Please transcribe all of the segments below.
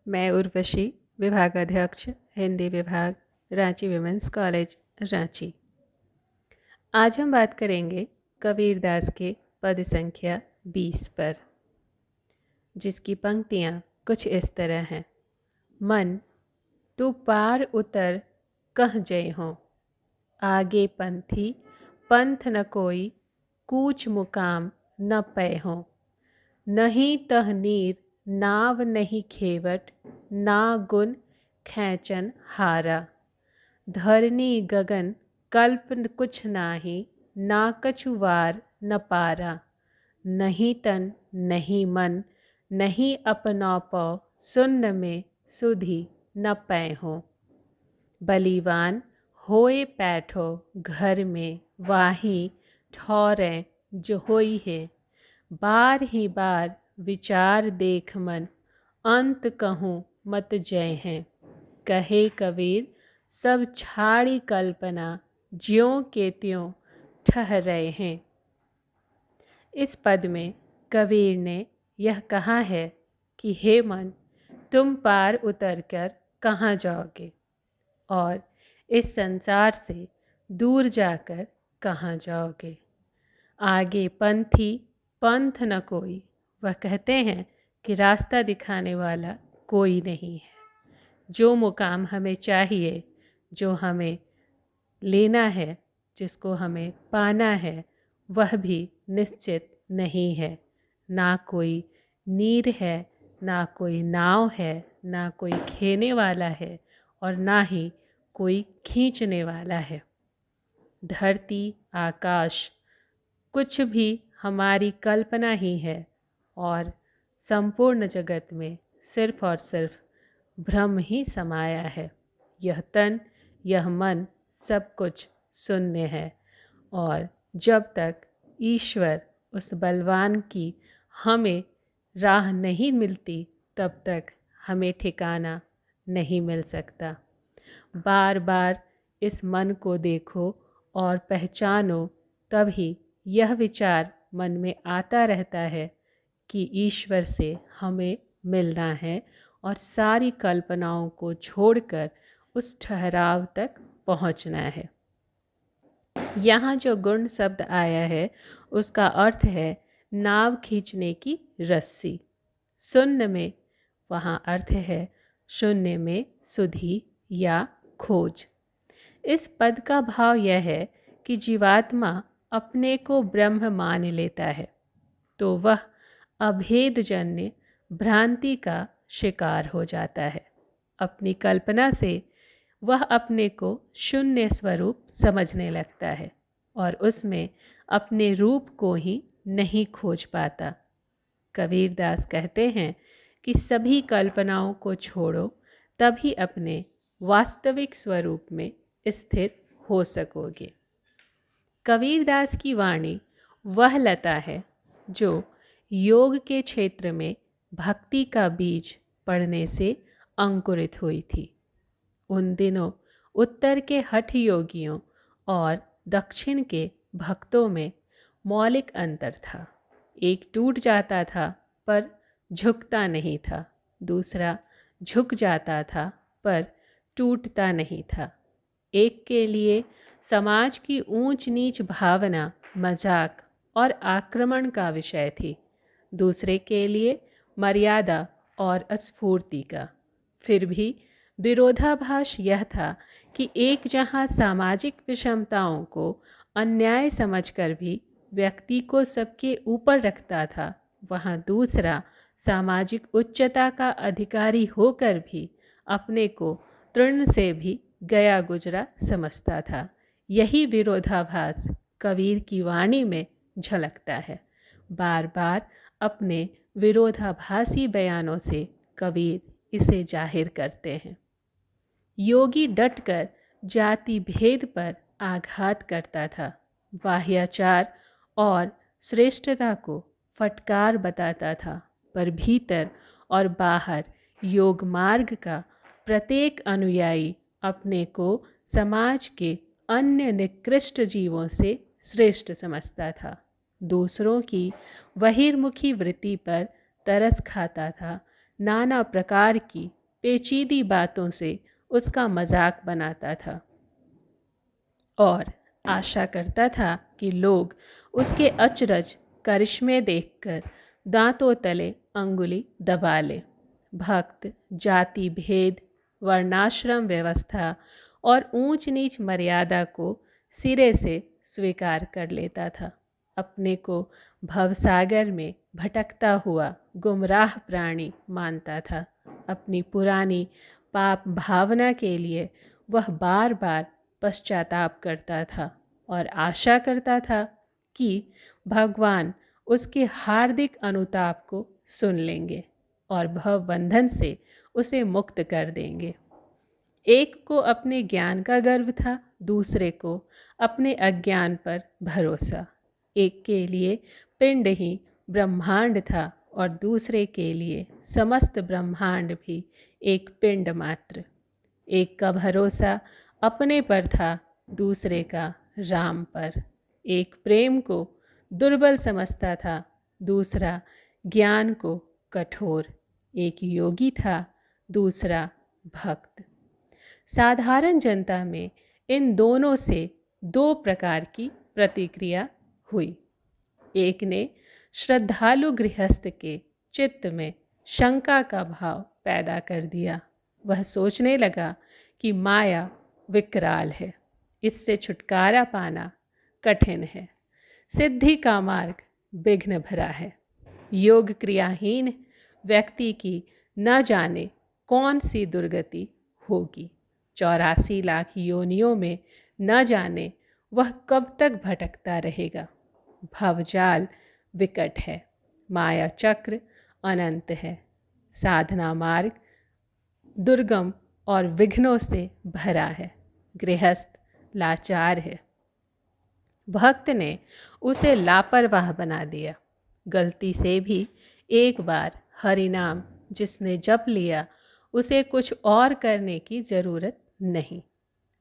मैं उर्वशी, विभागाध्यक्ष हिंदी विभाग, रांची विमेंस कॉलेज, रांची। आज हम बात करेंगे कबीरदास के पद संख्या 20 पर, जिसकी पंक्तियाँ कुछ इस तरह हैं। मन तू पार उतर कह जय हो, आगे पंथी पंथ न कोई, कूच मुकाम न पै हो। नहीं तह नीर नाव नहीं खेवट, ना गुण खैचन हारा। धरनी गगन कल्प कुछ नाही, ना कछु वार न पारा। नहीं तन नहीं मन नहीं अपना पौ, सुन्न में सुधि न पै हो। बलिवान होए पैठो घर में, वाही ठौरे जो होई है। बार ही बार विचार देख मन, अंत कहूँ मत जय है। कहे कबीर सब छाड़ी कल्पना, ज्यों के त्यों ठहरे हैं। इस पद में कबीर ने यह कहा है कि हे मन, तुम पार उतरकर कहाँ जाओगे और इस संसार से दूर जाकर कहाँ जाओगे। आगे पंथी पंथ न कोई, वह कहते हैं कि रास्ता दिखाने वाला कोई नहीं है। जो मुकाम हमें चाहिए, जो हमें लेना है, जिसको हमें पाना है, वह भी निश्चित नहीं है। ना कोई नीर है, ना कोई नाव है, ना कोई खेने वाला है और ना ही कोई खींचने वाला है। धरती आकाश कुछ भी हमारी कल्पना ही है और संपूर्ण जगत में सिर्फ और सिर्फ भ्रम ही समाया है। यह तन, यह मन सब कुछ शून्य है और जब तक ईश्वर उस बलवान की हमें राह नहीं मिलती, तब तक हमें ठिकाना नहीं मिल सकता। बार बार इस मन को देखो और पहचानो, तभी यह विचार मन में आता रहता है कि ईश्वर से हमें मिलना है और सारी कल्पनाओं को छोड़कर उस ठहराव तक पहुंचना है। यहाँ जो गुण शब्द आया है उसका अर्थ है नाव खींचने की रस्सी। शून्य में वहाँ अर्थ है शून्य में सुधि या खोज। इस पद का भाव यह है कि जीवात्मा अपने को ब्रह्म मान लेता है तो वह अभेदजन्य भ्रांति का शिकार हो जाता है। अपनी कल्पना से वह अपने को शून्य स्वरूप समझने लगता है और उसमें अपने रूप को ही नहीं खोज पाता। कबीरदास कहते हैं कि सभी कल्पनाओं को छोड़ो, तभी अपने वास्तविक स्वरूप में स्थिर हो सकोगे। कबीरदास की वाणी वह लता है जो योग के क्षेत्र में भक्ति का बीज पड़ने से अंकुरित हुई थी। उन दिनों उत्तर के हठ योगियों और दक्षिण के भक्तों में मौलिक अंतर था। एक टूट जाता था पर झुकता नहीं था, दूसरा झुक जाता था पर टूटता नहीं था। एक के लिए समाज की ऊंच नीच भावना मजाक और आक्रमण का विषय थी, दूसरे के लिए मर्यादा और स्फूर्ति का। फिर भी विरोधाभास यह था कि एक जहाँ सामाजिक विषमताओं को अन्याय समझकर भी व्यक्ति को सबके ऊपर रखता था, वहाँ दूसरा सामाजिक उच्चता का अधिकारी होकर भी अपने को तृण से भी गया गुजरा समझता था। यही विरोधाभास कबीर की वाणी में झलकता है। बार बार अपने विरोधाभासी बयानों से कबीर इसे जाहिर करते हैं। योगी डटकर जाति भेद पर आघात करता था, वाह्याचार और श्रेष्ठता को फटकार बताता था, पर भीतर और बाहर योग मार्ग का प्रत्येक अनुयायी अपने को समाज के अन्य निकृष्ट जीवों से श्रेष्ठ समझता था। दूसरों की बहिर्मुखी वृत्ति पर तरस खाता था, नाना प्रकार की पेचीदी बातों से उसका मजाक बनाता था और आशा करता था कि लोग उसके अचरज करिश्मे देखकर दांतों तले अंगुली दबा ले। भक्त जाति भेद, वर्णाश्रम व्यवस्था और ऊंच नीच मर्यादा को सिरे से स्वीकार कर लेता था। अपने को भवसागर में भटकता हुआ गुमराह प्राणी मानता था। अपनी पुरानी पाप भावना के लिए वह बार बार पश्चाताप करता था और आशा करता था कि भगवान उसके हार्दिक अनुताप को सुन लेंगे और भवबंधन से उसे मुक्त कर देंगे। एक को अपने ज्ञान का गर्व था, दूसरे को अपने अज्ञान पर भरोसा। एक के लिए पिंड ही ब्रह्मांड था और दूसरे के लिए समस्त ब्रह्मांड भी एक पिंड मात्र। एक का भरोसा अपने पर था, दूसरे का राम पर। एक प्रेम को दुर्बल समझता था, दूसरा ज्ञान को कठोर। एक योगी था, दूसरा भक्त। साधारण जनता में इन दोनों से दो प्रकार की प्रतिक्रिया हुई। एक ने श्रद्धालु गृहस्थ के चित्त में शंका का भाव पैदा कर दिया। वह सोचने लगा कि माया विकराल है, इससे छुटकारा पाना कठिन है। सिद्धि का मार्ग विघ्न भरा है। योग क्रियाहीन व्यक्ति की न जाने कौन सी दुर्गति होगी। 84 लाख योनियों में न जाने वह कब तक भटकता रहेगा। भवजाल विकट है, माया चक्र अनंत है। साधना मार्ग दुर्गम और विघ्नों से भरा है। गृहस्थ लाचार है। भक्त ने उसे लापरवाह बना दिया। गलती से भी एक बार हरिनाम जिसने जप लिया, उसे कुछ और करने की जरूरत नहीं।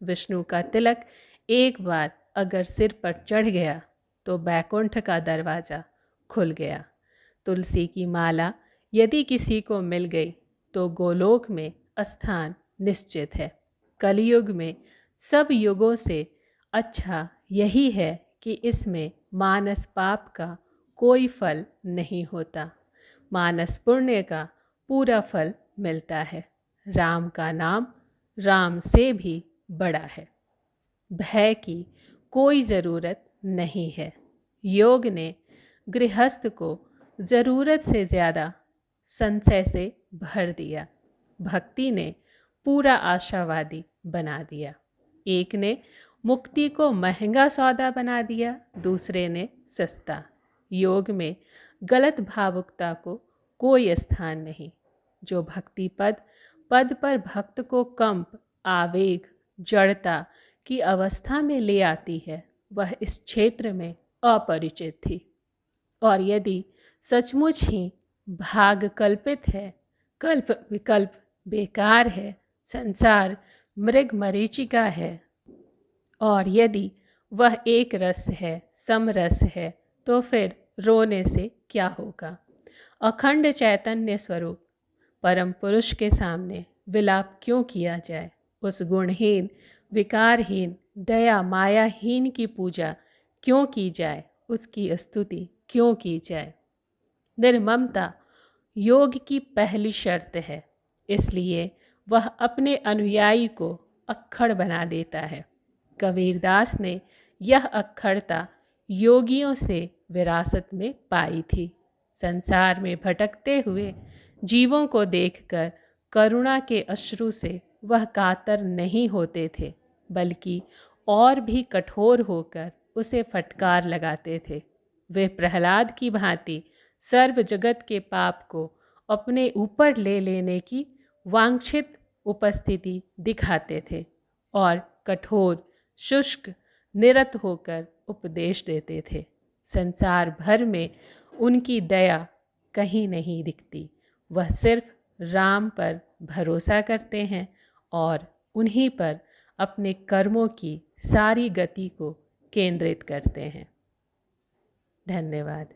विष्णु का तिलक एक बार अगर सिर पर चढ़ गया तो बैकुंठ का दरवाज़ा खुल गया। तुलसी की माला यदि किसी को मिल गई तो गोलोक में स्थान निश्चित है। कलयुग में सब युगों से अच्छा यही है कि इसमें मानस पाप का कोई फल नहीं होता, मानस पुण्य का पूरा फल मिलता है। राम का नाम राम से भी बड़ा है। भय की कोई ज़रूरत नहीं है। योग ने गृहस्थ को ज़रूरत से ज़्यादा संशय से भर दिया। भक्ति ने पूरा आशावादी बना दिया। एक ने मुक्ति को महंगा सौदा बना दिया, दूसरे ने सस्ता। योग में गलत भावुकता को कोई स्थान नहीं। जो भक्ति पद पर भक्त को कंप, आवेग, जड़ता की अवस्था में ले आती है, वह इस क्षेत्र में अपरिचित थी। और यदि सचमुच ही भाग कल्पित है, कल्प विकल्प बेकार है, संसार मृग मरीचिका है, और यदि वह एक रस है, समरस है, तो फिर रोने से क्या होगा। अखंड चैतन्य स्वरूप परम पुरुष के सामने विलाप क्यों किया जाए। उस गुणहीन, विकारहीन, दया मायाहीन की पूजा क्यों की जाए, उसकी स्तुति क्यों की जाए। निर्ममता योग की पहली शर्त है, इसलिए वह अपने अनुयायी को अक्खड़ बना देता है। कबीरदास ने यह अक्खड़ता योगियों से विरासत में पाई थी। संसार में भटकते हुए जीवों को देखकर करुणा के अश्रु से वह कातर नहीं होते थे, बल्कि और भी कठोर होकर उसे फटकार लगाते थे। वे प्रहलाद की भांति सर्व जगत के पाप को अपने ऊपर ले लेने की वांछित उपस्थिति दिखाते थे और कठोर, शुष्क, निरत होकर उपदेश देते थे। संसार भर में उनकी दया कहीं नहीं दिखती। वह सिर्फ राम पर भरोसा करते हैं और उन्हीं पर अपने कर्मों की सारी गति को केंद्रित करते हैं। धन्यवाद।